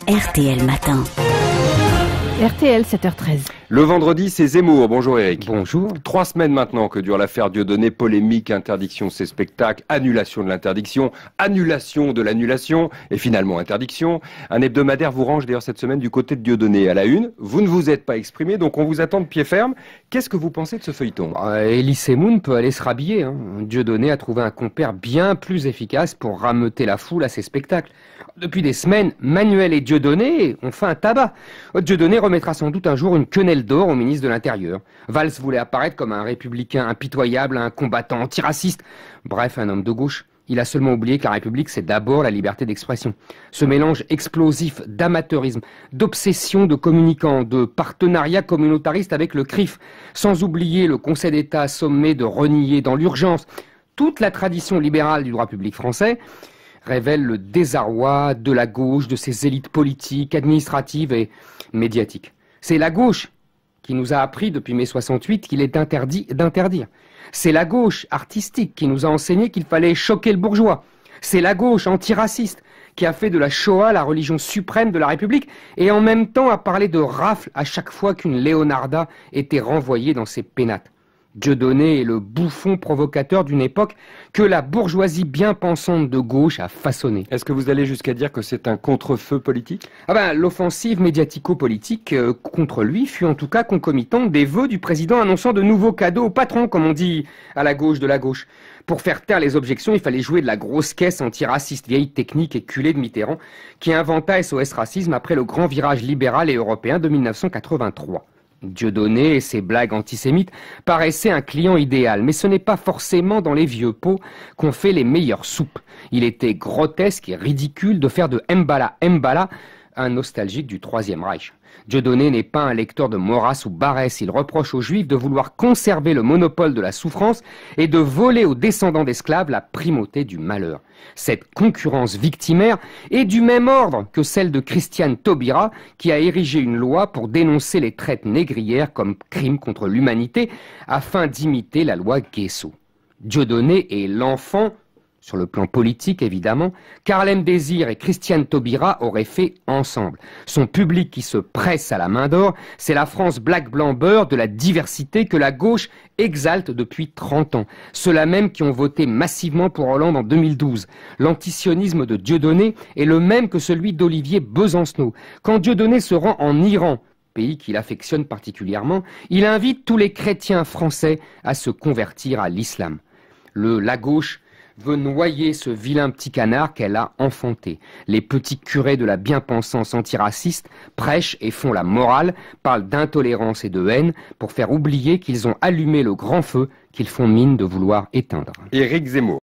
RTL Matin. RTL 7h13. Le vendredi, c'est Zemmour. Bonjour Eric. Bonjour. 3 semaines maintenant que dure l'affaire Dieudonné, polémique, interdiction de ses spectacles, annulation de l'interdiction, annulation de l'annulation et finalement interdiction. Un hebdomadaire vous range d'ailleurs cette semaine du côté de Dieudonné. À la une, vous ne vous êtes pas exprimé, donc on vous attend de pied ferme. Qu'est-ce que vous pensez de ce feuilleton ? Elie Semoun peut aller se rhabiller. Dieudonné a trouvé un compère bien plus efficace pour rameuter la foule à ses spectacles. Depuis des semaines, Manuel et Dieudonné ont fait un tabac. Dieudonné remettra sans doute un jour une quenelle d'or au ministre de l'Intérieur. Valls voulait apparaître comme un républicain impitoyable, un combattant antiraciste. Bref, un homme de gauche. Il a seulement oublié que la République, c'est d'abord la liberté d'expression. Ce mélange explosif d'amateurisme, d'obsession de communicants, de partenariat communautariste avec le CRIF, sans oublier le Conseil d'État sommé de renier dans l'urgence toute la tradition libérale du droit public français, révèle le désarroi de la gauche, de ses élites politiques, administratives et médiatiques. C'est la gauche qui nous a appris depuis mai 68 qu'il est interdit d'interdire. C'est la gauche artistique qui nous a enseigné qu'il fallait choquer le bourgeois. C'est la gauche antiraciste qui a fait de la Shoah la religion suprême de la République et en même temps a parlé de rafle à chaque fois qu'une Léonarda était renvoyée dans ses pénates. Dieudonné est le bouffon provocateur d'une époque que la bourgeoisie bien pensante de gauche a façonné. Est-ce que vous allez jusqu'à dire que c'est un contre-feu politique ? L'offensive médiatico-politique contre lui fut en tout cas concomitante des vœux du président annonçant de nouveaux cadeaux au patron, comme on dit à la gauche de la gauche. Pour faire taire les objections, il fallait jouer de la grosse caisse antiraciste, vieille technique éculée de Mitterrand, qui inventa SOS Racisme après le grand virage libéral et européen de 1983. Dieudonné et ses blagues antisémites paraissaient un client idéal, mais ce n'est pas forcément dans les vieux pots qu'on fait les meilleures soupes. Il était grotesque et ridicule de faire de Mbala un nostalgique du Troisième Reich. Dieudonné n'est pas un lecteur de Maurras ou Barrès. Il reproche aux Juifs de vouloir conserver le monopole de la souffrance et de voler aux descendants d'esclaves la primauté du malheur. Cette concurrence victimaire est du même ordre que celle de Christiane Taubira, qui a érigé une loi pour dénoncer les traites négrières comme crime contre l'humanité afin d'imiter la loi Guesso. Dieudonné est l'enfant, sur le plan politique évidemment, qu'Harlem Désir et Christiane Taubira auraient fait ensemble. Son public qui se presse à la main d'or, c'est la France black blanc beurre de la diversité que la gauche exalte depuis 30 ans. Ceux-là même qui ont voté massivement pour Hollande en 2012. L'antisionisme de Dieudonné est le même que celui d'Olivier Besancenot. Quand Dieudonné se rend en Iran, pays qu'il affectionne particulièrement, il invite tous les chrétiens français à se convertir à l'islam. La gauche veut noyer ce vilain petit canard qu'elle a enfanté. Les petits curés de la bien-pensance antiraciste prêchent et font la morale, parlent d'intolérance et de haine pour faire oublier qu'ils ont allumé le grand feu qu'ils font mine de vouloir éteindre. Éric Zemmour.